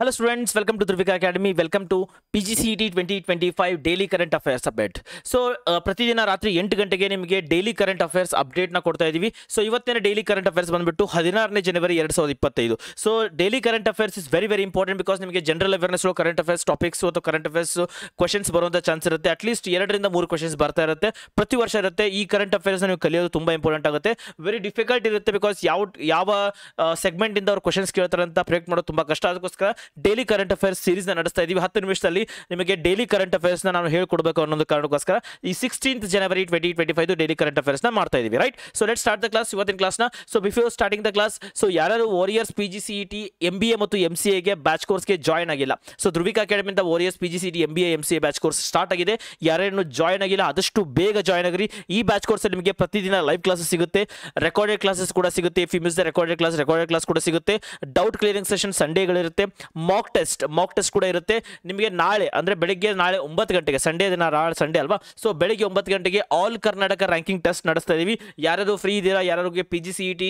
Hello students, welcome to Drivika Academy. Welcome to PGCET 2025 daily current affairs update. So ಪ್ರತಿದಿನ ರಾತ್ರಿ 8 ಗಂಟೆಗೆ ನಿಮಗೆ daily current affairs ಅಪ್ಡೇಟ್ನ ಕೊಡ್ತಾ ಇದ್ದೀವಿ. ಸೊ ಇವತ್ತಿನ ಡೈಲಿ ಕರೆಂಟ್ ಅಫೇರ್ಸ್ ಬಂದ್ಬಿಟ್ಟು 16ನೇ ಜನವರಿ 2025. So daily current affairs is very very important because ನಿಮಗೆ general awareness current affairs topics ಅಥವಾ ಕರೆಂಟ್ ಅಫೇರ್ಸ್ ಕ್ವಶನ್ಸ್ ಬರುವಂಥ ಚಾನ್ಸ್ ಇರುತ್ತೆ. ಅಟ್ಲೀಸ್ಟ್ 2 ರಿಂದ 3 ಕ್ವಶನ್ಸ್ ಬರ್ತಾ ಇರುತ್ತೆ, ಪ್ರತಿ ವರ್ಷ ಇರುತ್ತೆ. ಈ ಕರೆಂಟ್ ಅಫೇರ್ಸ್ ನೀವು ಕಲಿಯೋದು ತುಂಬ ಇಂಪಾರ್ಟೆಂಟ್ ಆಗುತ್ತೆ. ವೆರಿ ಡಿಫಿಕಲ್ಟ್ ಇರುತ್ತೆ ಬಿಕಾಸ್ ಯಾವ ಸೆಗ್ಮೆಂಟಿಂದ ಅವ್ರು ಕ್ವಶನ್ಸ್ ಕೇಳ್ತಾರೆ ಅಂತ ಪ್ರೆಡಿಕ್ಟ್ ಮಾಡೋದು ತುಂಬ ಕಷ್ಟ. ಅದಕ್ಕೋಸ್ಕರ ಡೈಲಿ ಕರೆಂಟ್ ಅಫೇರ್ಸ್ ಸೀರೀಸ್ ನಡೆಸ್ತಾ ಇದೀವಿ. 10 ನಿಮಿಷದಲ್ಲಿ ನಿಮಗೆ ಡೈಲಿ ಕರೆಂಟ್ ಅಫೇರ್ಸ್ ನಾನು ಹೇಳ್ಕೊಡ್ಬೇಕು ಅನ್ನೋದು ಕಾರಣಕ್ಕೋಸ್ಕರ ಈ 16th ಜನವರಿ 2025 ಡೈಲಿ ಕರೆಂಟ್ ಅಫೇರ್ಸ್ ನ ಮಾಡ್ತಾ ಇದೀವಿ. Right, so let start the class. ಇವತ್ತಿನ ಕ್ಲಾಸ್ನ so before starting the class, so ಯಾರು ವಾರಿಯರ್ಸ್ PGCET MBA ಮತ್ತು MCA ಗೆ ಬ್ಯಾಚ್ ಕೋರ್ಸ್ಗೆ ಜಾಯ್ನ್ ಆಗಿಲ್ಲ, ಸೊ ಧ್ರುವಿಕಾ ಅಕಾಡೆಮಿಯಿಂದ warriors PGCET MBA MCA batch course start ಆಗಿದೆ. ಯಾರೇನು ಜಾಯ್ನ್ ಆಗಿಲ್ಲ ಆದಷ್ಟು ಬೇಗ ಜಾಯ್ನ್ ಆಗಿರಿ. ಈ ಬ್ಯಾಚ್ ಕೋರ್ಸ್ ನಿಮಗೆ ಪ್ರತಿದಿನ ಲೈವ್ ಕ್ಲಾಸಸ್ ಸಿಗುತ್ತೆ, ರೆಕಾರ್ಡೆಡ್ ಕ್ಲಾಸಸ್ ಕೂಡ ಸಿಗುತ್ತೆ. If you miss the recorded class ಕೂಡ ಸಿಗುತ್ತೆ. ಡೌಟ್ ಕ್ಲಿಯರಿಂಗ್ ಸೆಷನ್ ಸಂಡೇಗಳಿರುತ್ತೆ. ಮಾಕ್ ಟೆಸ್ಟ್ ಕೂಡ ಇರುತ್ತೆ. ನಿಮಗೆ ನಾಳೆ ಅಂದರೆ ಬೆಳಿಗ್ಗೆ ನಾಳೆ 9 ಗಂಟೆಗೆ, ಸಂಡೇ ದಿನ, ಸಂಡೇ ಅಲ್ವಾ, ಸೊ ಬೆಳಿಗ್ಗೆ 9 ಗಂಟೆಗೆ ಆಲ್ ಕರ್ನಾಟಕ ರ್ಯಾಂಕಿಂಗ್ ಟೆಸ್ಟ್ ನಡೆಸ್ತಾ ಇದೀವಿ. ಯಾರು ಫ್ರೀ ಇದ್ದೀರಾ, ಯಾರಿಗೆ PGCET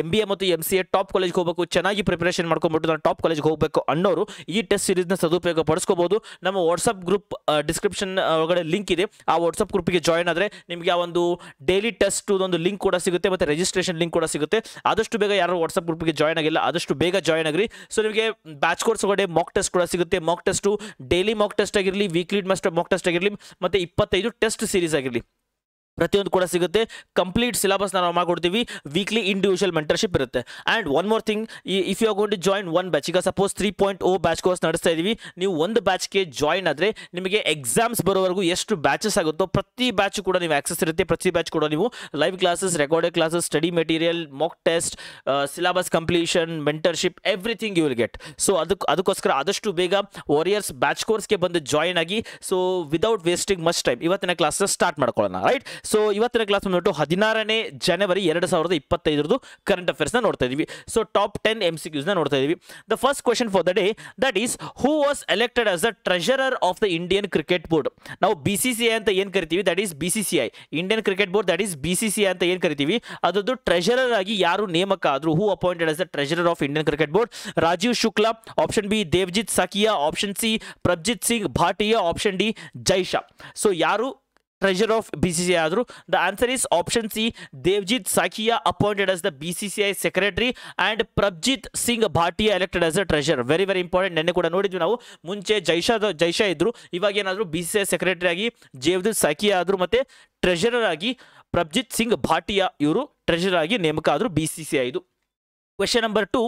MBA ಮತ್ತು MCA ಟಾಪ್ ಕಾಲೇಜ್ಗೆ ಹೋಗಬೇಕು, ಚೆನ್ನಾಗಿ ಪ್ರಿಪರೇಷನ್ ಮಾಡ್ಕೊಂಡ್ಬಿಟ್ಟು ನಾನು ಟಾಪ್ ಕಾಲೇಜ್ಗೆ ಹೋಗಬೇಕು ಅನ್ನೋರು ಈ ಟೆಸ್ಟ್ ಸೀರೀಸ್ನ ಸದುಪಯೋಗ ಪಡಿಸ್ಕೋಬಹುದು. ನಮ್ಮ ವಾಟ್ಸಪ್ ಗ್ರೂಪ್ ಡಿಸ್ಕ್ರಿಪ್ಷನ್ ಒಳಗಡೆ ಲಿಂಕ್ ಇದೆ. ಆ ವಾಟ್ಸಪ್ ಗ್ರೂಪ್ಗೆ ಜಾಯ್ನ್ ಆದರೆ ನಿಮಗೆ ಆ ಒಂದು ಡೈಲಿ ಟೆಸ್ಟ್ ಒಂದು ಲಿಂಕ್ ಕೂಡ ಸಿಗುತ್ತೆ ಮತ್ತು ರಿಜಿಸ್ಟ್ರೇಷನ್ ಲಿಂಕ್ ಕೂಡ ಸಿಗುತ್ತೆ. ಆದಷ್ಟು ಬೇಗ ಯಾರು ವಾಟ್ಸಪ್ ಗ್ರೂಪ್ಗೆ ಜಾಯ್ನ್ ಆಗಿಲ್ಲ ಆದಷ್ಟು ಬೇಗ ಜಾಯ್ನ್ ಆಗಿರಿ. ಸೊ ನಿಮಗೆ ಬ್ಯಾಚ್ ಕೋರ್ಸ್ ಒಳಗಡೆ ಮಾಕ್ ಟೆಸ್ಟ್ ಕೂಡ ಸಿಗುತ್ತೆ. Mock test daily mock test ಆಗಿರಲಿ, ವೀಕ್ಲಿ ಮಾಕ್ ಟೆಸ್ಟ್ ಆಗಿರಲಿ, ಮತ್ತು 25 ಟೆಸ್ಟ್ ಸೀರೀಸ್ ಆಗಿರಲಿ, ಪ್ರತಿಯೊಂದು ಕೂಡ ಸಿಗುತ್ತೆ. ಕಂಪ್ಲೀಟ್ ಸಿಲೆಬಸ್ ನಾವು ಮಾಡ್ಕೊಡ್ತೀವಿ. ವೀಕ್ಲಿ ಇಂಡಿವಿಜುವಲ್ ಮೆಂಟರ್ಶಿಪ್ ಇರುತ್ತೆ. And one more thing, if you are going to join one batch, ಈಗ ಸಪೋಸ್ 3.0 ಬ್ಯಾಚ್ ಕೋರ್ಸ್ ನಡೆಸ್ತಾ ಇದ್ದೀವಿ, ನೀವು ಒಂದು ಬ್ಯಾಚ್ಗೆ ಜಾಯಿನ್ ಆದರೆ ನಿಮಗೆ ಎಕ್ಸಾಮ್ಸ್ ಬರೋವರೆಗೂ ಎಷ್ಟು ಬ್ಯಾಚಸ್ ಆಗುತ್ತೋ ಪ್ರತಿ ಬ್ಯಾಚ್ ಕೂಡ ನೀವು ಆಕ್ಸೆಸ್ ಇರುತ್ತೆ. ಪ್ರತಿ ಬ್ಯಾಚ್ ಕೂಡ ನೀವು live classes, recorded classes, study material, mock test, syllabus completion, mentorship, everything you will get. So ಅದಕ್ಕೋಸ್ಕರ ಆದಷ್ಟು ಬೇಗ ವಾರಿಯರ್ಸ್ ಬ್ಯಾಚ್ ಕೋರ್ಸ್ಗೆ ಬಂದು ಜಾಯಿನ್ ಆಗಿ. So without wasting much time ಇವತ್ತಿನ ಕ್ಲಾಸ್ನ ಸ್ಟಾರ್ಟ್ ಮಾಡ್ಕೊಳ್ಳೋಣ. ರೈಟ್, ಸೊ ಇವತ್ತಿನ ಕ್ಲಾಸ್ ಬಂದ್ಬಿಟ್ಟು 16ನೇ ಜನವರಿ 2025 ಕರೆಂಟ್ ಅಫೇರ್ಸ್ನ ನೋಡ್ತಾ ಇದೀವಿ. ಸೊ ಟಾಪ್ 10 MCQs ನೋಡ್ತಾ ಇದೀವಿ. The first question for the day, that is who was elected as the treasurer of the Indian cricket board. ನಾವು BCCI ಅಂತ ಏನು ಕರಿತೀವಿ, that is BCCI, Indian cricket board, that is BCCI ಅಂತ ಏನು ಕರಿತೀವಿ, ಅದರದ್ದು ಟ್ರೆಜರರ್ ಆಗಿ ಯಾರು ನೇಮಕ ಆದ್ರು, who appointed as the treasurer of Indian cricket board? Rajeev Shukla, option B Devajit Saikia, option C Prabhjit Singh Bhatia, option D Jay Shah. So ಯಾರು treasurer of BCCI ಆದ್ರು? The answer is option C, Devjit Sakia appointed as the BCCI secretary and Prabjit Singh Bhatia elected as the treasurer. Very very important. ನೆನ್ನೆ ಕೂಡ ನೋಡಿದ್ವಿ ನಾವು. ಮುಂಚೆ ಜೈಶಾ ಇದ್ರು, ಇವಾಗ ಏನಾದ್ರು BCCI ಸೆಕ್ರೆಟರಿ ಆಗಿ ದೇವ್ಜಿತ್ ಸಾಕಿಯಾ ಆದ್ರು, ಮತ್ತೆ ಟ್ರೆಷರರ್ ಆಗಿ ಪ್ರಭಜಿತ್ ಸಿಂಗ್ ಭಾಟಿಯಾ ಇವರು ಟ್ರೆಷರರ್ ಆಗಿ ನೇಮಕ ಆದ್ರು BCCI ಇದು. Question number 2,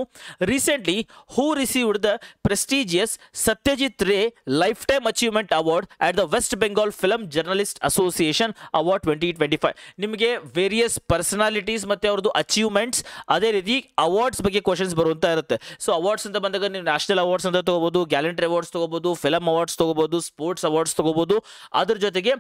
recently who received the prestigious Satyajit Ray Lifetime Achievement Award at the West Bengal Film Journalist Association Award 2025? ನಿಮಗೆ ವೇರಿಯಸ್ ಪರ್ಸನಾಲಿಟೀಸ್ ಮತ್ತು ಅವ್ರದ್ದು ಅಚೀವ್ಮೆಂಟ್ಸ್, ಅದೇ ರೀತಿ ಅವಾರ್ಡ್ಸ್ ಬಗ್ಗೆ ಕ್ವಶನ್ಸ್ ಬರುವಂತ ಇರುತ್ತೆ. ಸೊ ಅವಾರ್ಡ್ಸ್ ಅಂತ ಬಂದಾಗ ನೀವು ನ್ಯಾಷನಲ್ ಅವಾರ್ಡ್ಸ್ ಅಂತ ತಗೋಬಹುದು, ಗ್ಯಾಲೆಂಟ್ರಿ ಅವಾರ್ಡ್ಸ್ ತಗೋಬಹುದು, ಫಿಲಮ್ ಅವಾರ್ಡ್ಸ್ ತಗೋಬಹುದು, ಸ್ಪೋರ್ಟ್ಸ್ ಅವಾರ್ಡ್ಸ್ ತಗೋಬಹುದು. ಅದ್ರ ಜೊತೆಗೆ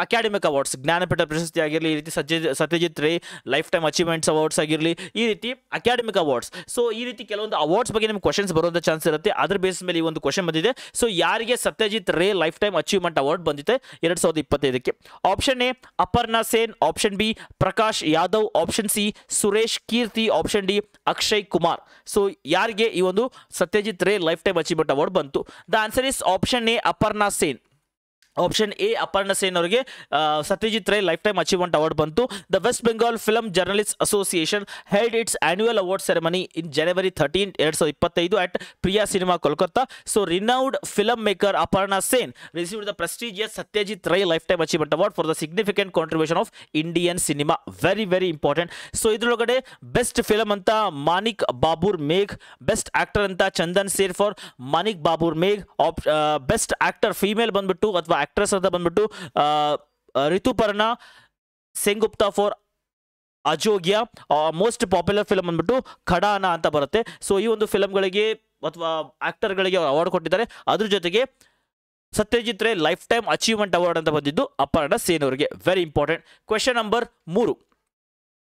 ಅಕಾಡೆಮಿಕ್ ಅವಾರ್ಡ್ಸ್, ಜ್ಞಾನಪೀಠ ಪ್ರಶಸ್ತಿ ಆಗಿರಲಿ, ಈ ರೀತಿ Satyajit Ray life time achievements awards ಆಗಿರಲಿ, ಈ ರೀತಿ ಅಕಾಡೆಮಿಕ್ ಅವಾರ್ಡ್ಸ್. ಸೊ ಈ ರೀತಿ ಕೆಲವೊಂದು ಅವಾರ್ಡ್ಸ್ ಬಗ್ಗೆ ನಿಮ್ಗೆ ಕ್ವಶನ್ಸ್ ಬರುವಂತ ಚಾನ್ಸ್ ಇರುತ್ತೆ. ಅದ್ರ ಬೇಸ್ ಮೇಲೆ ಈ ಒಂದು ಕ್ವಶನ್ ಬಂದಿದೆ. ಸೊ ಯಾರಿಗೆ Satyajit Ray life time achievement award ಬಂದಿದೆ 2025ಕ್ಕೆ? Option A Aparna Sen, option B Prakash Yadav, option C Suresh Keerthi, option D Akshay Kumar. So ಯಾರಿಗೆ ಈ ಒಂದು Satyajit Ray life time achievement award ಬಂತು? The answer is option A Aparna Sen. Option A Aparna Sen ಅವರಿಗೆ Satyajit Ray life time achievement award ಬಂತು. The West Bengal film journalist association held its annual award ceremony in January 13, 2025 at Priya Cinema, Kolkata. So renowned filmmaker Aparna Sen received the prestigious Satyajit Ray Lifetime Achievement Award for the significant contribution of Indian cinema. Very very important. So ಇದ್ರೊಳಗಡೆ best film ಅಂತ Manik Babur Megh, best actor ಅಂತ Chandan Sen for Manik Babur Megh, best actor female ಬಂದ್ಬಿಟ್ಟು ಅಥವಾ actress ಅಂತ ಬಂದ್ಬಿಟ್ಟು Rituparna Sengupta for Ajogyo. Most popular film ಬಂದ್ಬಿಟ್ಟು ಖಡಾನ ಅಂತ ಬರುತ್ತೆ. ಸೊ ಈ ಒಂದು ಫಿಲಮ್ಗಳಿಗೆ ಅಥವಾ ಆಕ್ಟರ್ಗಳಿಗೆ ಅವಾರ್ಡ್ ಕೊಟ್ಟಿದ್ದಾರೆ. ಅದ್ರ ಜೊತೆಗೆ Satyajit Ray life time achievement award ಅಂತ ಬಂದಿದ್ದು ಅಪರ್ಣಾ ಸೇನ್ ಅವರಿಗೆ. Very important. ಕ್ವೆಶ್ಚನ್ ನಂಬರ್ 3,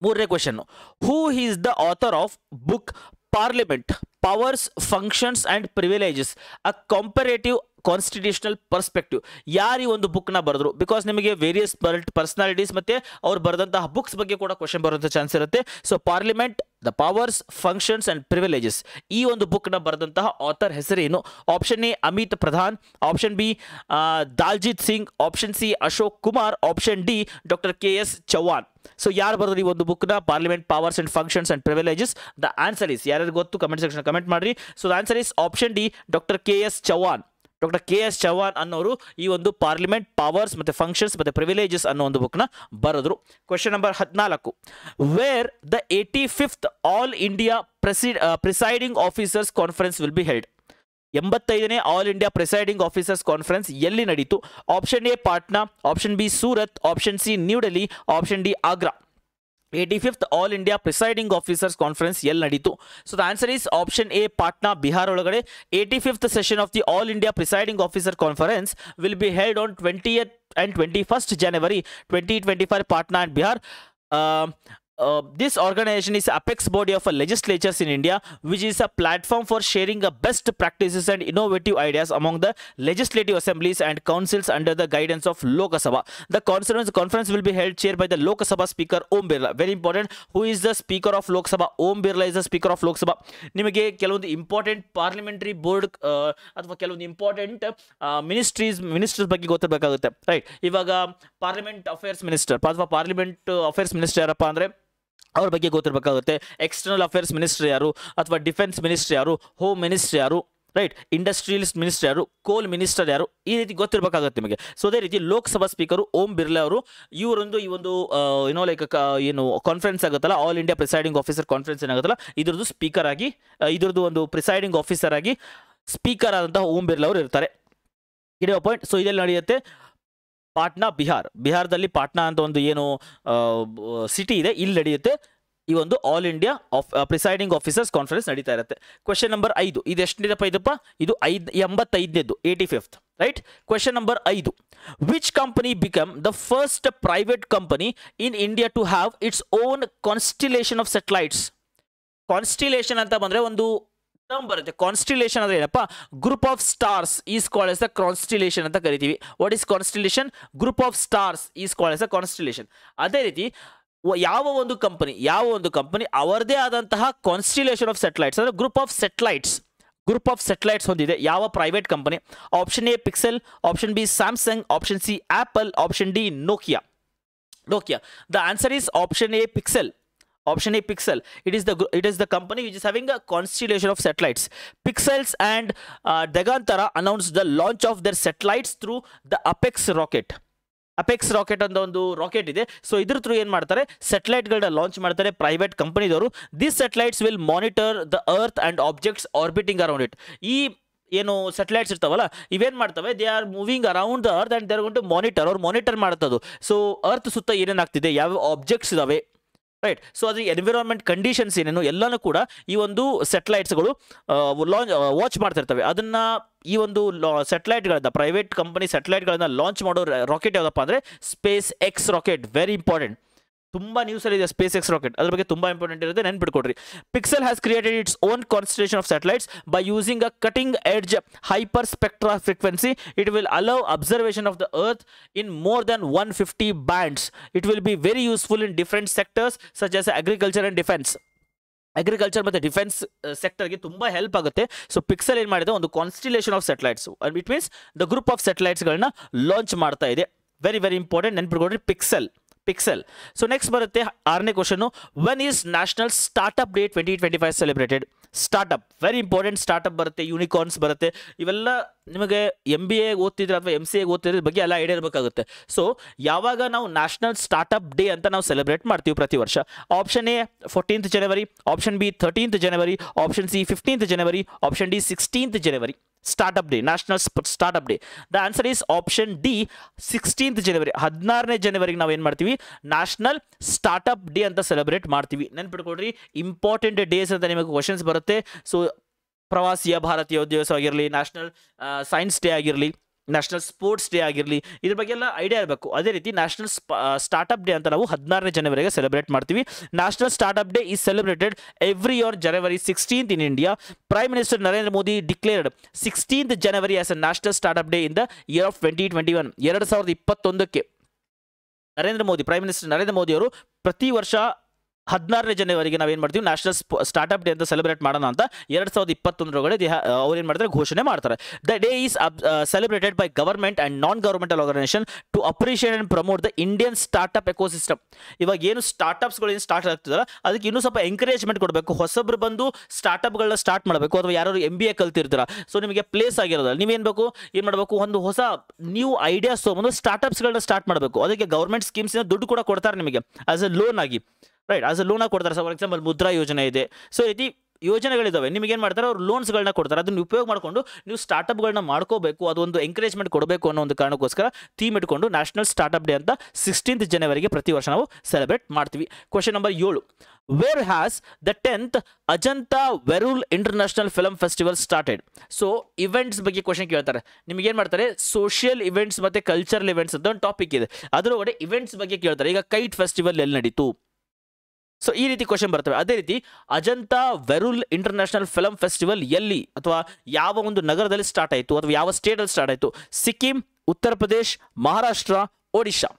ಮೂರನೇ question, who is the author of book Parliament, Powers, Functions and Privileges, a comparative constitutional perspective. ಯಾರು ಈ ಒಂದು ಬುಕ್ನ ಬರೆದ್ರು, ಬಿಕಾಸ್ ನಿಮಗೆ ವೇರಿಯಸ್ ಪರ್ಸನಾಲಿಟೀಸ್ ಮತ್ತೆ ಅವ್ರು ಬರೆದಂತಹ ಬುಕ್ಸ್ ಬಗ್ಗೆ ಕೂಡ ಕ್ವಶನ್ ಬರುವಂಥ ಚಾನ್ಸ್ ಇರುತ್ತೆ. So parliament, the powers, functions and privileges, ಈ ಒಂದು ಬುಕ್ನ ಬರೆದಂತಹ ಆಥರ್ ಹೆಸರೇನು? Option A Amit Pradhan, option B Daljit Singh, option C Ashok Kumar, option D doctor KS Chauhan. So ಯಾರು ಬರೆದ್ರು ಈ ಒಂದು ಬುಕ್ನ, parliament, powers and functions and privileges? The answer is, ಯಾರ್ಯಾರು ಗೊತ್ತು ಕಮೆಂಟ್ ಸೆಕ್ಷನ್ ಕಮೆಂಟ್ ಮಾಡ್ರಿ. So the answer is option D doctor KS Chauhan. Doctor KS Chauhan ಅನ್ನೋರು ಈ ಒಂದು ಪಾರ್ಲಿಮೆಂಟ್, ಪವರ್ಸ್ ಮತ್ತು ಫಂಕ್ಷನ್ಸ್ ಮತ್ತು ಪ್ರಿವಿಲೇಜಸ್ ಅನ್ನೋ ಒಂದು ಬುಕ್ನ ಬರೆದ್ರು. Question number 14, where the 85th all India presiding officers conference will be held? 85ನೇ all India presiding officers conference ಎಲ್ಲಿ ನಡೀತು? Option A Patna, option B Surat, option C New Delhi, option D Agra. 85th all India presiding officers conference ಎಲ್ಲಿ ನಡೀತು? So the answer is option A Patna, Bihar ಒಳಗಡೆ. 85th session of the all India presiding officer conference will be held on 20th and 21st January 2025, Patna and Bihar. This organization is apex body of legislatures in India, which is a platform for sharing best practices and innovative ideas among the legislative assemblies and councils under the guidance of Lok Sabha. The conference will be held chaired by the Lok Sabha Speaker Om Birla. Very important. Who is the Speaker of Lok Sabha? Om Birla is the Speaker of Lok Sabha. ನಿಮಗೆ ಕೆಲವೊಂದು important parliamentary board ಅಥವಾ ಕೆಲವೊಂದು important ministers ಬಗ್ಗೆ ಗೊತ್ತಿರಬೇಕಾಗುತ್ತೆ, right? ಇವಾಗ parliament affairs minister ಅಥವಾ parliament affairs minister ಯಾರಪ್ಪ ಅಂದರೆ ಅವ್ರ ಬಗ್ಗೆ ಗೊತ್ತಿರಬೇಕಾಗುತ್ತೆ. ಎಕ್ಸ್ಟರ್ನಲ್ ಅಫೇರ್ಸ್ ಮಿನಿಸ್ಟರ್ ಯಾರು, ಅಥವಾ ಡಿಫೆನ್ಸ್ ಮಿನಿಸ್ಟರ್ ಯಾರು, ಹೋಮ್ ಮಿನಿಸ್ಟರ್ ಯಾರು, ರೈಟ್? ಇಂಡಸ್ಟ್ರಿಯಲ್ಸ್ ಮಿನಿಸ್ಟರ್ ಯಾರು, ಕೋಲ್ ಮಿನಿಸ್ಟರ್ ಯಾರು, ಈ ರೀತಿ ಗೊತ್ತಿರಬೇಕಾಗುತ್ತೆ ನಿಮಗೆ. ಸೊ ಅದೇ ರೀತಿ ಲೋಕಸಭಾ ಸ್ಪೀಕರು ಓಂ ಬಿರ್ಲಾ ಅವರು, ಇವರೊಂದು ಈ ಒಂದು ಏನು ಕಾನ್ಫರೆನ್ಸ್ ಆಗುತ್ತಲ್ಲ, all India presiding officer conference ಏನಾಗುತ್ತಲ್ಲ, ಇದ್ರದ್ದು ಸ್ಪೀಕರ್ ಆಗಿ, ಇದ್ರದ್ದು ಒಂದು ಪ್ರಿಸೈಡಿಂಗ್ ಆಫೀಸರ್ ಆಗಿ ಸ್ಪೀಕರ್ ಆದಂತಹ ಓಂ ಬಿರ್ಲಾ ಅವರು ಇರ್ತಾರೆ. ಇಡೀ ಪಾಯಿಂಟ್. ಸೊ ಇದೆಲ್ಲ ನಡೆಯುತ್ತೆ ಪಾಟ್ನಾ, ಬಿಹಾರದಲ್ಲಿ ಪಾಟ್ನಾ ಅಂತ ಒಂದು ಏನು ಸಿಟಿ ಇದೆ, ಇಲ್ಲಿ ನಡೆಯುತ್ತೆ ಈ ಒಂದು all India presiding officers conference ನಡೀತಾ ಇರುತ್ತೆ. ಕ್ವೆಶ್ಚನ್ ನಂಬರ್ 5, ಇದು ಎಷ್ಟನೇದಪ್ಪ ಇದಪ್ಪ? ಇದು 85ನೇದು, 85th, right? Question number 5, which company become the first private company in India to have its own constellation of satellites? Constellation ಅಂತ ಬಂದರೆ ಒಂದು ಟರ್ಮ್ ಬರುತ್ತೆ. ಕಾನ್ಸ್ಟಿಲೇಷನ್ ಅಂದ್ರೆ ಏನಪ್ಪ? Group of stars is called as the constellation ಅಂತ ಕರಿತೀವಿ. What is constellation? Group of stars is called as the ಕಾನ್ಸ್ಟಿಲೇಷನ್. ಅದೇ ರೀತಿ ಯಾವ ಒಂದು ಕಂಪನಿ ಅವರದೇ ಆದಂತಹ ಕಾನ್ಸ್ಟಿಲೇಷನ್ ಆಫ್ ಸೆಟಲೈಟ್ಸ್ ಅಂದ್ರೆ ಗ್ರೂಪ್ ಆಫ್ ಸೆಟಲೈಟ್ಸ್ ಹೊಂದಿದೆ, ಯಾವ private company? Option A pixel, option B Samsung, option C apple, option D Nokia. The answer is option A pixel. Option A, Pixel. It is the company which is having a constellation of satellites. Pixels and Degantara announced the launch of their satellites through the Apex rocket. Apex rocket ಅಂತ ಒಂದು rocket ಇದೆ. So ಇದ್ರ through ಏನು ಮಾಡ್ತಾರೆ? ಸೆಟಲೈಟ್ಗಳನ್ನ launch ಮಾಡ್ತಾರೆ private ಕಂಪನಿದವರು. This satellites will monitor the earth and objects orbiting around it. ಈ ಏನು ಸೆಟಲೈಟ್ಸ್ ಇರ್ತಾವಲ್ಲ, ಇವೇನು ಮಾಡ್ತವೆ? They are moving around the earth and they are going to monitor ಮಾಡ್ತದ್ದು. ಸೊ ಅರ್ತ್ ಸುತ್ತ ಏನೇನಾಗ್ತಿದೆ, ಯಾವ ಆಬ್ಜೆಕ್ಟ್ಸ್ ಇದಾವೆ, ರೈಟ್? ಸೊ ಅದು ಎನ್ವಿರಾನ್ಮೆಂಟ್ ಕಂಡೀಷನ್ಸ್ ಏನೇನು ಎಲ್ಲನೂ ಕೂಡ ಈ ಒಂದು ಸೆಟಲೈಟ್ಸ್ಗಳು ವಾಚ್ ಮಾಡ್ತಿರ್ತವೆ. ಅದನ್ನು ಈ ಒಂದು ಸೆಟಲೈಟ್ಗಳನ್ನ, ಪ್ರೈವೇಟ್ ಕಂಪನಿ ಸೆಟಲೈಟ್ಗಳನ್ನ ಲಾಂಚ್ ಮಾಡೋ ರಾಕೆಟ್ ಯಾವುದಪ್ಪ ಅಂದರೆ space X rocket. Very important. ತುಂಬ ನ್ಯೂಸಲ್ಲಿ ಇದೆ ಸ್ಪೇಸ್ ಎಕ್ಸ್ ರಾಕೆಟ್, ಅದ್ರ ಬಗ್ಗೆ ತುಂಬ ಇಂಪಾರ್ಟೆಂಟ್ ಇರುತ್ತೆ, ನೆನ್ಪಿಟ್ಕೊಡ್ರಿ. Pixxel has created its own constellation of satellites by using a cutting edge hyper spectra frequency. It will allow observation of the earth in more than 150 bands. It will be very useful in different sectors such as agriculture and defence. Agriculture ಮತ್ತು defence ಸೆಕ್ಟರ್ಗೆ ತುಂಬ help ಆಗುತ್ತೆ. So Pixxel ಏನು ಮಾಡಿದೆ? ಒಂದು constellation of satellites, it means the group of ಸ್ಯಾಟಲೈಟ್ಸ್ಗಳನ್ನ launch ಮಾಡ್ತಾ ಇದೆ. ವೆರಿ ವೆರಿ ಇಂಪಾರ್ಟೆಂಟ್, ನೆನ್ಪಿಟ್ಕೊಡ್ರಿ ಪಿಕ್ಸೆಲ್. ಸೊ ನೆಕ್ಸ್ಟ್ ಬರುತ್ತೆ 6ನೇ question. When is national startup day 2025 celebrated? Startup very important. Startup ಬರುತ್ತೆ, ಯೂನಿಕಾರ್ನ್ಸ್ ಬರುತ್ತೆ, ಇವೆಲ್ಲ ನಿಮಗೆ MBA ಓದ್ತಿದ್ರೆ ಅಥವಾ MCA ಓದ್ತಿದ್ರ ಬಗ್ಗೆ ಎಲ್ಲ ಐಡಿಯಾ ಇರಬೇಕಾಗುತ್ತೆ. ಸೊ ಯಾವಾಗ ನಾವು ನ್ಯಾಷನಲ್ ಸ್ಟಾರ್ಟ್ಅಪ್ ಡೇ ಅಂತ ನಾವು ಸೆಲೆಬ್ರೇಟ್ ಮಾಡ್ತೀವಿ ಪ್ರತಿ ವರ್ಷ? Option A 14th January, option B 13th January, option C 15th January, option D 16th January. Startup day, national startup day. The answer is option D 16th ಜನವರಿ. 16ನೇ ಜನವರಿಗೆ ನಾವು ಏನು ಮಾಡ್ತೀವಿ? National startup day ಅಂತ celebrate ಮಾಡ್ತೀವಿ. ನೆನ್ಪಿಟ್ಕೊಡ್ರಿ, important days ಅಂತ ನಿಮಗೆ questions ಬರುತ್ತೆ. So ಪ್ರವಾಸಿಯ ಭಾರತೀಯ ದಿವಸ ಆಗಿರಲಿ, ನ್ಯಾಷನಲ್ ಸೈನ್ಸ್ ಡೇ ಆಗಿರಲಿ, ನ್ಯಾಷನಲ್ ಸ್ಪೋರ್ಟ್ಸ್ ಡೇ ಆಗಿರಲಿ, ಇದ್ರ ಬಗ್ಗೆ ಎಲ್ಲ ಐಡಿಯಾ ಇರಬೇಕು. ಅದೇ ರೀತಿ ನ್ಯಾಷನಲ್ ಸ್ಟಾರ್ಟ್ಅಪ್ ಡೇ ಅಂತ ನಾವು 16ನೇ ಜನವರಿಗೆ ಸೆಲೆಬ್ರೇಟ್ ಮಾಡ್ತೀವಿ. National startup day is celebrated every year January 16th in India. Prime minister Narendra Modi declared 16th January as a national startup day in the year of 2021. 2021ಕ್ಕೆ ಪ್ರೈಮ್ ಮಿನಿಸ್ಟರ್ ನರೇಂದ್ರ ಮೋದಿ ಅವರು ಪ್ರತಿ ವರ್ಷ 16ನೇ ಜನವರಿಗೆ ನಾವೇನು ಮಾಡ್ತೀವಿ, ನ್ಯಾಷನಲ್ ಸ್ಟಾರ್ಟ್ಅಪ್ ಡೇ ಅಂತ ಸೆಲೆಬ್ರೇಟ್ ಮಾಡೋಣ ಅಂತ 2021 ಅವ್ರು ಏನು ಮಾಡ್ತಾರೆ, ಘೋಷಣೆ ಮಾಡ್ತಾರೆ. The day is celebrated by government and non governmental organisation to appreciate and promote the Indian startup ecosystem. ಇವಾಗ ಏನು ಸ್ಟಾರ್ಟ್ಅಪ್ಸ್ಗಳು ಏನು ಸ್ಟಾರ್ಟ್ ಆಗ್ತಿದಾರೆ ಅದಕ್ಕೆ ಇನ್ನೂ ಸ್ವಲ್ಪ ಎಂಕರೇಜ್ಮೆಂಟ್ ಕೊಡಬೇಕು. ಹೊಸಬ್ರು ಬಂದು ಸ್ಟಾರ್ಟ್ಅಪ್ಗಳನ್ನ ಸ್ಟಾರ್ಟ್ ಮಾಡಬೇಕು, ಅಥವಾ ಯಾರು MBA ಕಲ್ತಿರ್ತೀರ, ಸೊ ನಿಮಗೆ ಪ್ಲೇಸ್ ಆಗಿರೋದಲ್ಲ, ನೀವೇನು ಮಾಡಬೇಕು, ಒಂದು ಹೊಸ ನ್ಯೂ ಐಡಿಯಾಸ್ ತೊಗೊಂಡು ಸ್ಟಾರ್ಟ್ಅಪ್ಸ್ಗಳನ್ನ ಸ್ಟಾರ್ಟ್ ಮಾಡಬೇಕು. ಅದಕ್ಕೆ ಗೌರ್ಮೆಂಟ್ ಸ್ಕೀಮ್ಸ್ನ ದುಡ್ಡು ಕೂಡ ಕೊಡ್ತಾರೆ ನಿಮಗೆ ಆಸ್ ಅ ಲೋನ್ ಆಗಿ, ರೈಟ್, ಆಸ್ ಅ ಲೋನ್ ಕೊಡ್ತಾರೆ. ಫಾರ್ ಎಕ್ಸಾಂಪಲ್ ಮುದ್ರಾ ಯೋಜನೆ ಇದೆ. ಸೊ ಈ ರೀತಿ ಯೋಜನೆಗಳಿದ್ದಾವೆ, ನಿಮಗೇನು ಮಾಡ್ತಾರೆ, ಅವ್ರು ಲೋನ್ಸ್ಗಳನ್ನ ಕೊಡ್ತಾರೆ. ಅದನ್ನು ಉಪಯೋಗ ಮಾಡಿಕೊಂಡು ನೀವು ಸ್ಟಾರ್ಟ್ಅಪ್ಗಳನ್ನ ಮಾಡ್ಕೋಬೇಕು, ಅದೊಂದು ಎಂಕರೇಜ್ಮೆಂಟ್ ಕೊಡಬೇಕು ಅನ್ನೋ ಒಂದು ಕಾರಣಕ್ಕೋಸ್ಕರ ಥೀಮ್ ಇಟ್ಕೊಂಡು ನ್ಯಾಷನಲ್ ಸ್ಟಾರ್ಟ್ಅಪ್ ಡೇ ಅಂತ 16th ಜನವರಿಗೆ ಪ್ರತಿ ವರ್ಷ ನಾವು ಸೆಲೆಬ್ರೇಟ್ ಮಾಡ್ತೀವಿ. Question number 7, where has the 10th Ajanta Verul international film festival started? So events ಬಗ್ಗೆ ಕ್ವಶನ್ ಕೇಳ್ತಾರೆ. ನಿಮಗೇನು ಮಾಡ್ತಾರೆ, ಸೋಷಿಯಲ್ ಇವೆಂಟ್ಸ್ ಮತ್ತು ಕಲ್ಚರಲ್ ಇವೆಂಟ್ಸ್ ಅಂತ ಒಂದು ಟಾಪಿಕ್ ಇದೆ, ಅದರೊಳಗಡೆ ಇವೆಂಟ್ಸ್ ಬಗ್ಗೆ ಕೇಳ್ತಾರೆ. ಈಗ ಕೈಟ್ ಫೆಸ್ಟಿವಲ್ ಎಲ್ಲಿ ನಡೀತು, ಸೊ ಈ ರೀತಿ ಕ್ವಶನ್ ಬರ್ತವೆ. ಅದೇ ರೀತಿ Ajanta Verul international film festival ಎಲ್ಲಿ ಅಥವಾ ಯಾವ ಒಂದು ನಗರದಲ್ಲಿ ಸ್ಟಾರ್ಟ್ ಆಯಿತು, ಅಥವಾ ಯಾವ ಸ್ಟೇಟಲ್ಲಿ ಸ್ಟಾರ್ಟ್ ಆಯಿತು? ಸಿಕ್ಕಿಂ, ಉತ್ತರ ಪ್ರದೇಶ್, ಮಹಾರಾಷ್ಟ್ರ, ಒಡಿಶಾ.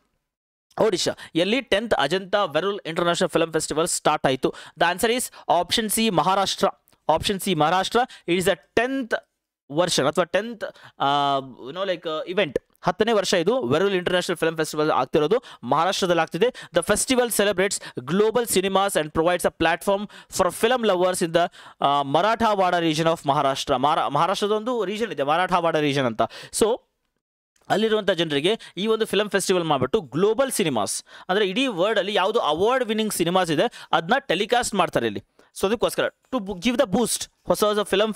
ಎಲ್ಲಿ 10th Ajanta Verul international film festival start ಆಯಿತು? The answer is option C, Maharashtra. It is a 10th version ಅಥವಾ 10th ಇವೆಂಟ್. 10ನೇ ವರ್ಷ ಇದು ವೆರೂಲ್ ಇಂಟರ್ನ್ಯಾಷನಲ್ ಫಿಲ್ಮ್ ಫೆಸ್ಟಿವಲ್ ಆಗ್ತಿರೋದು, ಮಹಾರಾಷ್ಟ್ರದಲ್ಲಿ ಆಗ್ತಿದೆ. The festival celebrates global cinemas and provides a platform for film lovers in the Marathwada region of Maharashtra. ಮಹಾರಾಷ್ಟ್ರದ ಒಂದು region ಇದೆ, Marathwada region ಅಂತ. ಸೊ ಅಲ್ಲಿರುವಂಥ ಜನರಿಗೆ ಈ ಒಂದು ಫಿಲಮ್ ಫೆಸ್ಟಿವಲ್ ಮಾಡಿಬಿಟ್ಟು ಗ್ಲೋಬಲ್ ಸಿನಿಮಾಸ್ ಅಂದರೆ ಇಡೀ ವರ್ಲ್ಡಲ್ಲಿ ಯಾವುದು ಅವಾರ್ಡ್ ವಿನ್ನಿಂಗ್ ಸಿನಿಮಾಸ್ ಇದೆ ಅದನ್ನ ಟೆಲಿಕಾಸ್ಟ್ ಮಾಡ್ತಾರೆ ಇಲ್ಲಿ. ಸೊ ಅದಕ್ಕೋಸ್ಕರ ಟು ಗಿವ್ ದ ಬೂಸ್ಟ್, ಹೊಸ ಫಿಲಮ್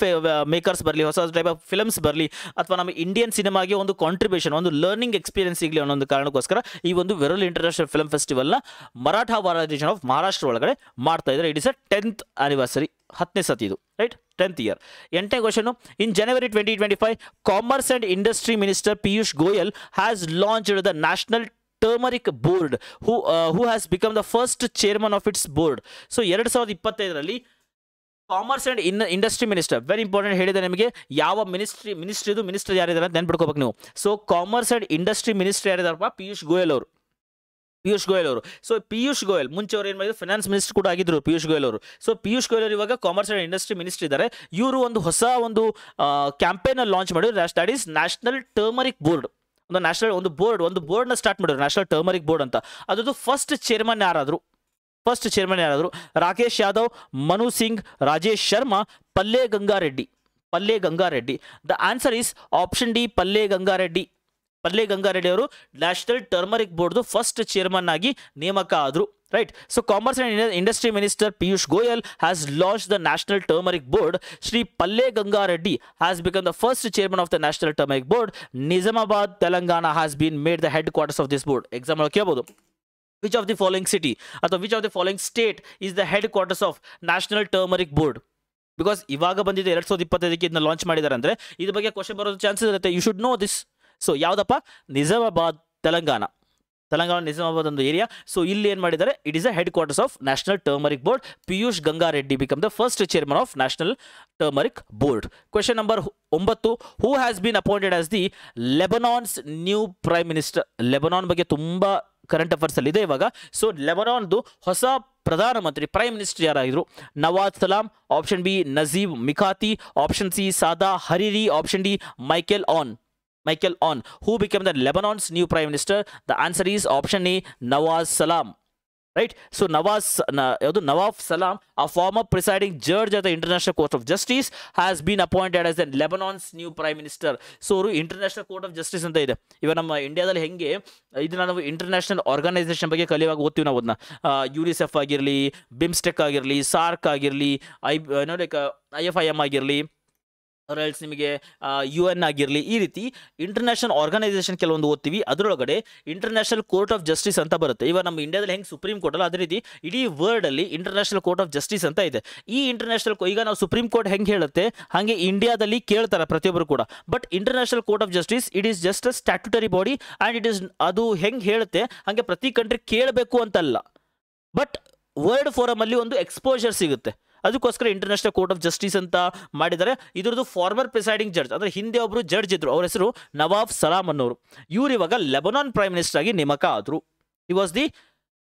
ಮೇಕರ್ಸ್ ಬರಲಿ, ಹೊಸ ಟೈಪ್ ಆಫ್ ಫಿಲಮ್ಸ್ ಬರಲಿ, ಅಥವಾ ನಮ್ಮ ಇಂಡಿಯನ್ ಸಿನಿಮಾಗೆ ಒಂದು ಕಾಂಟ್ರಿಬ್ಯೂಷನ್, ಒಂದು ಲರ್ನಿಂಗ್ ಎಕ್ಸ್ಪೀರಿಯನ್ಸ್ ಸಿಗಲಿ ಅನ್ನೋ ಒಂದು ಕಾರಣಕ್ಕೋಸ್ಕರ ಈ ಒಂದು ವೆರೂಲ್ ಇಂಟರ್ನ್ಯಾಷನಲ್ ಫಿಲಮ್ ಫೆಸ್ಟಿವಲ್ನ ಮರಾಠವಾಡ ರೀಜನ್ ಆಫ್ ಮಹಾರಾಷ್ಟ್ರ ಒಳಗಡೆ ಮಾಡ್ತಾ ಇದ್ದಾರೆ. It is a 10th anniversary, 10ನೇ ಸತಿ ಇದು, ರೈಟ್, 10th ಇಯರ್. 8ನೇ question, in January 2025 commerce and industry minister Piyush Goyal has launched the national turmeric board who has become the first chairman of its board. So 2025ರಲ್ಲಿ commerce and industry minister, very important ಹೇಳಿದೆ ನಿಮಗೆ, ಯಾವ minister ಯಾರಿದ್ದಾರೆ ಅಂತ ನೆನ್ಪಿಡ್ಕೋಬೇಕು ನೀವು. So commerce and industry minister ಯಾರಿದಾರಪ್ಪ? ಪಿಯೂಷ್ ಗೋಯಲ್ ಅವರು. ಸೊ ಪಿಯೂಷ್ ಗೋಯಲ್ ಮುಂಚೆ ಅವ್ರು ಏನು ಮಾಡಿದ್ರು, ಫೈನಾನ್ಸ್ ಮಿನಿಸ್ಟರ್ ಕೂಡ ಆಗಿದ್ರು ಪಿಯೂಷ್ ಗೋಯಲ್ ಅವರು. ಸೊ ಪಿಯೂಷ್ ಗೋಯಲ್ ಅವರು ಇವಾಗ ಕಾಮರ್ಸ್ ಆ್ಯಂಡ್ ಇಂಡಸ್ಟ್ರಿ ಮಿನಿಸ್ಟರ್ ಇದ್ದಾರೆ. ಇವರು ಒಂದು ಹೊಸ ಒಂದು ಕ್ಯಾಂಪೇನ್ ಲಾಂಚ್ ಮಾಡಿದ್ರು, that is national turmeric board. ಒಂದು ಬೋರ್ಡ್ನ ಸ್ಟಾರ್ಟ್ ಮಾಡಿದ್ರು, ನ್ಯಾಷನಲ್ ಟರ್ಮರಿಕ್ ಬೋರ್ಡ್ ಅಂತ. ಅದ್ರದ್ದು ಫಸ್ಟ್ ಚೇರ್ಮನ್ ಯಾರಾದರು? Rakesh Yadav, Manu Singh, Rajesh Sharma, Palle Gangareddy. The answer is option D, Palle Gangareddy ಅವರು ನ್ಯಾಷನಲ್ ಟರ್ಮರಿಕ್ ಬೋರ್ಡ್ದು ಫಸ್ಟ್ ಚೇರ್ಮನ್ ಆಗಿ ನೇಮಕ ಆದರು, right. So commerce and industry minister Piyush Goyal has launch the national turmeric board. Shri Palle Gangareddy has become the first chairman of the national turmeric board. Nizamabad, Telangana has been made the head quarters of this board. Exam ಒಳಗೆ ಕೇಳಬಹುದು, which of the following city ಅಥವಾ which of the following state is the head quarters of national turmeric board? Because ಇವಾಗ ಬಂದಿದೆ 2025ಕ್ಕೆ ಇದನ್ನ launch ಮಾಡಿದ್ದಾರೆ ಅಂದರೆ ಇದ್ರ ಬಗ್ಗೆ ಕ್ವಶನ್ ಬರೋದು ಚಾನ್ಸಸ್ ಇರುತ್ತೆ. You should know this. So ಯಾವುದಪ್ಪ? ನಿಜಾಮಾಬಾದ್, ತೆಲಂಗಾಣ, ನಿಜಾಮಾಬಾದ್ ಒಂದು ಏರಿಯಾ. ಸೊ ಇಲ್ಲಿ ಏನು ಮಾಡಿದ್ದಾರೆ, it is a head quarters of national turmeric board. Piyush Gangareddy become the first chairman of national turmeric board. Question number 9, who has been appointed as the Lebanon's new prime minister? Lebanon ಬಗ್ಗೆ ತುಂಬ current affairs ಅಲ್ಲಿ ಇದೆ ಇವಾಗ. So ಲೆಬನಾನ್ದು ಹೊಸ ಪ್ರಧಾನಮಂತ್ರಿ, prime minister ಯಾರಾಗಿದ್ರು? Nawaf Salam, option B Najib Mikati, option C Saad Hariri, option D Michel Aoun. Who became the Lebanon's new prime minister? The answer is option A, Nawaz Salam. Right? So Nawaf Salam, a former presiding judge at the International Court of Justice, has been appointed as the Lebanon's new prime minister. So International Court of Justice ಅಂತ ಇದೆ. ಇವಾಗ ನಮ್ಮ ಇಂಡಿಯಾದಲ್ಲಿ ಹೆಂಗೆ ಇದನ್ನ ನಾವು international organisation ಬಗ್ಗೆ ಕಲಿಯುವಾಗ ಓದ್ತೀವಿ ನಾವು ಅದನ್ನ. ಯುನಿಸೆಫ್ ಆಗಿರಲಿ, ಬಿಮ್ಸ್ಟೆಕ್ ಆಗಿರಲಿ, ಸಾರ್ಕ್ ಆಗಿರಲಿ, IFIM ಆಗಿರಲಿ, ಎಲ್ಸ್ ನಿಮಗೆ UN ಆಗಿರಲಿ, ಈ ರೀತಿ ಇಂಟರ್ನ್ಯಾಷನಲ್ ಆರ್ಗನೈಸೇಷನ್ ಕೆಲವೊಂದು ಓದ್ತೀವಿ. ಅದರೊಳಗಡೆ ಇಂಟರ್ನ್ಯಾಷನಲ್ ಕೋರ್ಟ್ ಆಫ್ ಜಸ್ಟಿಸ್ ಅಂತ ಬರುತ್ತೆ. ಇವಾಗ ನಮ್ಮ ಇಂಡಿಯಾದಲ್ಲಿ ಹೆಂಗೆ ಸುಪ್ರೀಂ ಕೋರ್ಟ್ ಅಲ್ಲ, ಅದೇ ರೀತಿ ಇಡೀ ವರ್ಲ್ಡಲ್ಲಿ ಇಂಟರ್ನ್ಯಾಷನಲ್ ಕೋರ್ಟ್ ಆಫ್ ಜಸ್ಟಿಸ್ ಅಂತ ಇದೆ. ಈ ಇಂಟರ್ನ್ಯಾಷನಲ್ ಈಗ ನಾವು ಸುಪ್ರೀಂ ಕೋರ್ಟ್ ಹೆಂಗೆ ಹೇಳುತ್ತೆ ಹಾಗೆ ಇಂಡಿಯಾದಲ್ಲಿ ಕೇಳ್ತಾರೆ ಪ್ರತಿಯೊಬ್ಬರು ಕೂಡ. But international court of justice it is just a statutory body and it is, ಅದು ಹೆಂಗೆ ಹೇಳುತ್ತೆ ಹಾಗೆ ಪ್ರತಿ ಕಂಟ್ರಿ ಕೇಳಬೇಕು ಅಂತಲ್ಲ, ಬಟ್ ವರ್ಲ್ಡ್ ಫೋರಮಲ್ಲಿ ಒಂದು ಎಕ್ಸ್ಪೋಜರ್ ಸಿಗುತ್ತೆ. ಅದಕ್ಕೋಸ್ಕರ ಇಂಟರ್ನ್ಯಾಷನಲ್ ಕೋರ್ಟ್ ಆಫ್ ಜಸ್ಟಿಸ್ ಅಂತ ಮಾಡಿದ್ದಾರೆ. ಇದ್ರದ್ದು ಫಾರ್ಮರ್ ಪ್ರಿಸೈಡಿಂಗ್ ಜಡ್ಜ್ ಅಂದರೆ ಹಿಂದೆ ಒಬ್ಬರು ಜಡ್ಜ್ ಇದ್ರು, ಅವ್ರ ಹೆಸರು ನವಾಬ್ ಸಲಾಮ್ ಅನ್ನೋರು. ಇವ್ರು ಇವಾಗ ಲೆಬನಾನ್ ಪ್ರೈಮ್ ಮಿನಿಸ್ಟರ್ ಆಗಿ ನೇಮಕ ಆದರು. He was the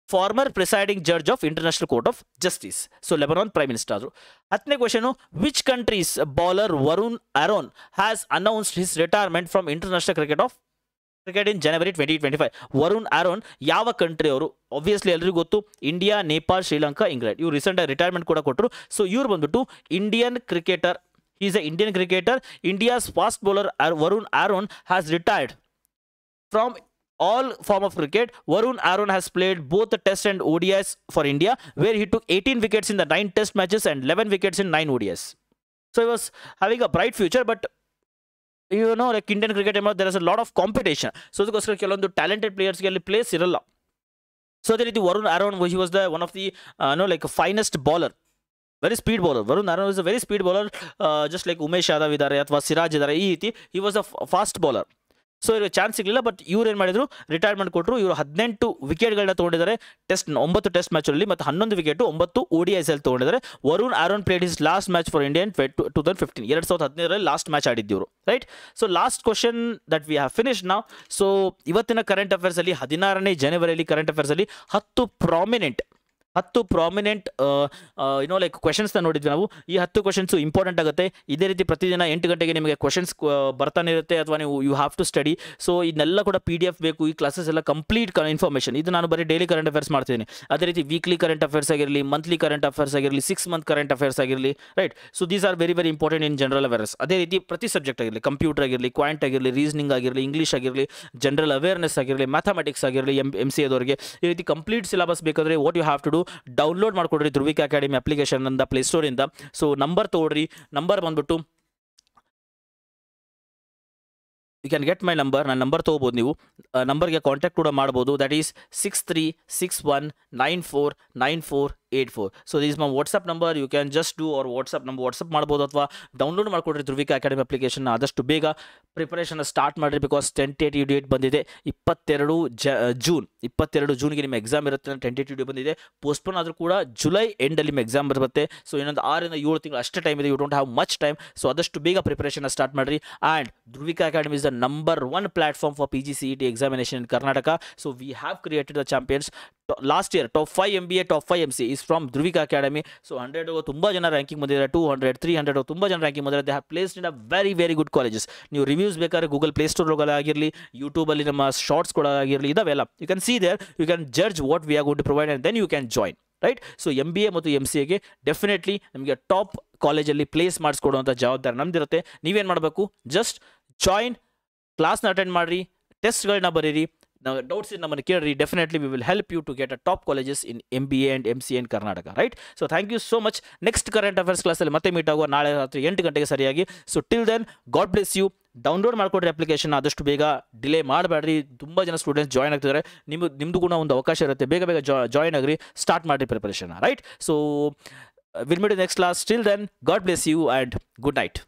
former presiding judge of international court of justice. So Lebanon prime minister ಆದರು. 10ನೇ question, which countries bowler Varun Aaron has announced his retirement from international cricket in January 2025. Varun Aaron ಯಾವ country ಅವರು? Obviously ಎಲ್ಲರಿಗೂ ಗೊತ್ತು, India, Nepal, Sri Lanka, England. ಇವ್ರು ರೀಸೆಂಟಾಗಿ retirement ಕೂಡ ಕೊಟ್ಟರು. ಸೊ ಇವ್ರು ಬಂದ್ಬಿಟ್ಟು Indian cricketer. Is A Indian cricketer. India's fast bowler Varun Aaron has retired from all form of cricket. Varun Aaron has played both the test and ODIs for India, where he took 18 wickets in the 9 test matches and 11 wickets in 9 ODIs. So he was having a bright future, but you know, like Indian cricket, there is a lot of competition. So ಅದಕ್ಕೋಸ್ಕರ ಕೆಲವೊಂದು talented ಪ್ಲೇಯರ್ಸ್ಗೆ ಅಲ್ಲಿ place ಇರಲ್ಲ. So ಅದೇ ರೀತಿ Varun Aaron he was the one of the like finest bowler, very speed bowler. Varun Aaron is a very speed bowler, just like Umesh Yadav ಇದ್ದಾರೆ ಅಥವಾ ಸಿರಾಜ್ ಇದ್ದಾರೆ. ಈ ರೀತಿ he was a fast bowler. So ಇವ್ರಿಗೆ ಚಾನ್ಸ್ ಸಿಗಲಿಲ್ಲ, ಬಟ್ ಇವ್ರು ಏನು ಮಾಡಿದ್ರು, ರಿಟೈರ್ಮೆಂಟ್ ಕೊಟ್ಟರು. ಇವರು 18 ವಿಕೆಟ್ಗಳನ್ನ ತೊಗೊಂಡಿದ್ದಾರೆ ಟೆಸ್ಟ್ 9 ಟೆಸ್ಟ್ ಮ್ಯಾಚಲ್ಲಿ, ಮತ್ತು 11 ವಿಕೆಟು 9 ODIs ಅಲ್ಲಿ ತೊಗೊಂಡಿದ್ದಾರೆ. Varun Aaron played his last match for India in 2015. 2015ರಲ್ಲಿ ಲಾಸ್ಟ್ ಮ್ಯಾಚ್ ಆಡಿದ್ದಿವರು, right. So last question that we have finish ನಾವು. ಸೊ ಇವತ್ತಿನ ಕರೆಂಟ್ ಅಫೇರ್ಸಲ್ಲಿ 16ನೇ ಜನವರಿಯಲ್ಲಿ ಕರೆಂಟ್ ಅಫೇರ್ಸಲ್ಲಿ 10 ಪ್ರಾಮಿನೆಂಟ್ ಲೈಕ್ ಕ್ವೆಶನ್ಸ್ನ ನೋಡಿದ್ವಿ ನಾವು. ಈ 10 ಕ್ವೆಶನ್ಸು ಇಂಪಾರ್ಟೆಂಟ್ ಆಗುತ್ತೆ. ಇದೇ ರೀತಿ ಪ್ರತಿದಿನ 8 ಗಂಟೆಗೆ ನಿಮಗೆ ಕ್ವೆಶನ್ಸ್ ಬರ್ತಾನೆ ಇರುತ್ತೆ, ಅಥವಾ ನೀವು you have to study. So ಇದನ್ನೆಲ್ಲ ಕೂಡ PDF ಬೇಕು. ಈ ಕ್ಲಾಸಸ್ ಎಲ್ಲ ಕಂಪ್ಲೀಟ್ ಇನ್ಫಾರ್ಮೇಷನ್. ಇದು ನಾನು ಬರೀ ಡೈಲಿ ಕರೆಂಟ್ ಅಫೇರ್ಸ್ ಮಾಡ್ತಿದ್ದೀನಿ. ಅದೇ ರೀತಿ ವೀಕ್ಲಿ ಕರೆಂಟ್ ಅಫೇರ್ಸ್ ಆಗಿರಲಿ, ಮಂತ್ಲಿ ಕರೆಂಟ್ ಅಫೇರ್ಸ್ ಆಗಿರಲಿ, 6 ಮಂತ್ ಕರೆಂಟ್ ಅಫೇರ್ಸ್ ಆಗಿರಲಿ, right. So these are very very important in general awareness. ಅದೇ ರೀತಿ ಪ್ರತಿ ಸಬ್ಜೆಕ್ಟ್ ಆಗಿರಲಿ, ಕಂಪ್ಯೂಟರ್ ಆಗಿರಲಿ, ಕ್ವಾಂಟ್ ಆಗಿರಲಿ, ರೀಸನಿಂಗ್ ಆಗಿರಲಿ, ಇಂಗ್ಲೀಷ್ ಆಗಿರಲಿ, ಜನರಲ್ ಅವೇರ್ನೆಸ್ ಆಗಿರಲಿ, ಮ್ಯಾಥಮೆಟಿಕ್ಸ್ ಆಗಿರಲಿ, MCA ದವರಿಗೆ ಈ ರೀತಿ ಕಂಪ್ಲೀಟ್ ಸಿಲೆಬಸ್ ಬೇಕಾದರೆ what you have to do, download ಮಾಡ್ಕೊಡ್ರಿ ಧ್ರುವಿಕ ಅಕಾಡೆಮಿ ಅಪ್ಲಿಕೇಶನ್ ಅಂತ ಪ್ಲೇಸ್ಟೋರಿಂದ. ಸೊ ನಂಬರ್ ತೊಗೊಳ್ರಿ. ನಂಬರ್ ಬಂದ್ಬಿಟ್ಟು you can get my number. ನನ್ನ ನಂಬರ್ ತೊಗೋಬೋದು, ನೀವು ನಂಬರ್ಗೆ ಕಾಂಟ್ಯಾಕ್ಟ್ ಕೂಡ ಮಾಡ್ಬೋದು. That is 6361949484. So this my WhatsApp number. You can just do ಅವ್ರ ವಾಟ್ಸಪ್ ಮಾಡ್ಬೋದು, ಅಥವಾ ಡೌನ್ಲೋಡ್ ಮಾಡ್ಕೊಡ್ರಿ ಧ್ರುವಿಕ ಅಕಾಡೆಮಿ ಅಪ್ಲಿಕೇಶನ್. ಆದಷ್ಟು ಬೇಗ ಪ್ರಿಪರೇಷನ್ ಸ್ಟಾರ್ಟ್ ಮಾಡಿರಿ, ಬಿಕಾಸ್ ಟೆಂಟೇಟಿವ್ ಡೇಟ್ ಬಂದಿದೆ 22 ಜೂನ್ಗೆ ನಿಮ್ಮ ಎಕ್ಸಾಮ್ ಇರುತ್ತೆ. ಟೆಂಟೇಟಿವ್ ಡೇಟ್ ಬಂದಿದೆ. ಪೋಸ್ಟ್ಪೋನ್ ಆದರೂ ಕೂಡ ಜುಲೈ ಎಂಡಲ್ಲಿ ನಿಮ್ಮ ಎಕ್ಸಾಮ್ ಬರುತ್ತೆ. ಸೊ ಇನ್ನೊಂದು 6 ರಿಂದ 7 ತಿಂಗಳು ಅಷ್ಟೇ ಟೈಮ್ ಇದೆ. You don't have much time. So ಆದಷ್ಟು ಬೇಗ ಪ್ರಿಪರೇಷನ್ ಸ್ಟಾರ್ಟ್ ಮಾಡಿರಿ. And Dhruvika Academy is the number 1 platform for PGCET examination in Karnataka. So we have created the champions. Last year top 5 MBA, top 5 MCA is from Dhruvika Academy. So 100 ತುಂಬಾ ಜನ ranking ಬಂದಿದ್ದಾರೆ, 200 300 ತುಂಬಾ ಜನ ranking ಬಂದಿದ್ದಾರೆ. They have placed in a very very good colleges. ನೀವು reviews ಬೇಕಾದ್ರೆ Google Play Store ಆಗಿರಲಿ, ಯೂಟ್ಯೂಬಲ್ಲಿ ನಮ್ಮ ಶಾರ್ಟ್ಸ್ ಕೂಡ ಆಗಿರಲಿ, ಇದಾವೆಲ್ಲ you can see there. You can judge what we are going to provide and then you can join, right. So MBA ಮತ್ತು MCAಗೆ ಡೆಫಿನೆಟ್ಲಿ ನಿಮಗೆ ಟಾಪ್ ಕಾಲೇಜಲ್ಲಿ ಪ್ಲೇಸ್ ಮಾಡಿಸ್ಕೊಡುವಂಥ ಜವಾಬ್ದಾರಿ ನಮ್ದಿರುತ್ತೆ. ನೀವೇನು ಮಾಡಬೇಕು, ಜಸ್ಟ್ ಜಾಯಿನ್, ಕ್ಲಾಸ್ನ ಅಟೆಂಡ್ ಮಾಡಿರಿ, ಟೆಸ್ಟ್ಗಳನ್ನ ಬರೀರಿ, ಡೌಟ್ಸ್ ನಮ್ಮನ್ನು ಕೇಳಿರಿ. Definitely we will help you to get a top colleges in MBA and MCA in Karnataka, right. So thank you so much. Next current affairs ಕ್ಲಾಸಲ್ಲಿ ಮತ್ತೆ ಮೀಟ್ ಆಗುವ ನಾಳೆ ರಾತ್ರಿ 8 ಗಂಟೆಗೆ ಸರಿಯಾಗಿ. So till then God bless you. Download ಮಾಡ್ಕೊಡ್ರಿ application, ಆದಷ್ಟು ಬೇಗ ಡಿಲೇ ಮಾಡಬೇಡ್ರಿ. ತುಂಬ ಜನ ಸ್ಟೂಡೆಂಟ್ಸ್ ಜಾಯ್ನ್ ಆಗ್ತಿದ್ದಾರೆ. ನಿಮ್ಮದು ಕೂಡ ಒಂದು ಅವಕಾಶ ಇರುತ್ತೆ. ಬೇಗ ಜಾಯ್ನ್ ಆಗಿರಿ, ಸ್ಟಾರ್ಟ್ ಮಾಡಿರಿ preparation, right. So will meet next class. Till then God bless you and good night.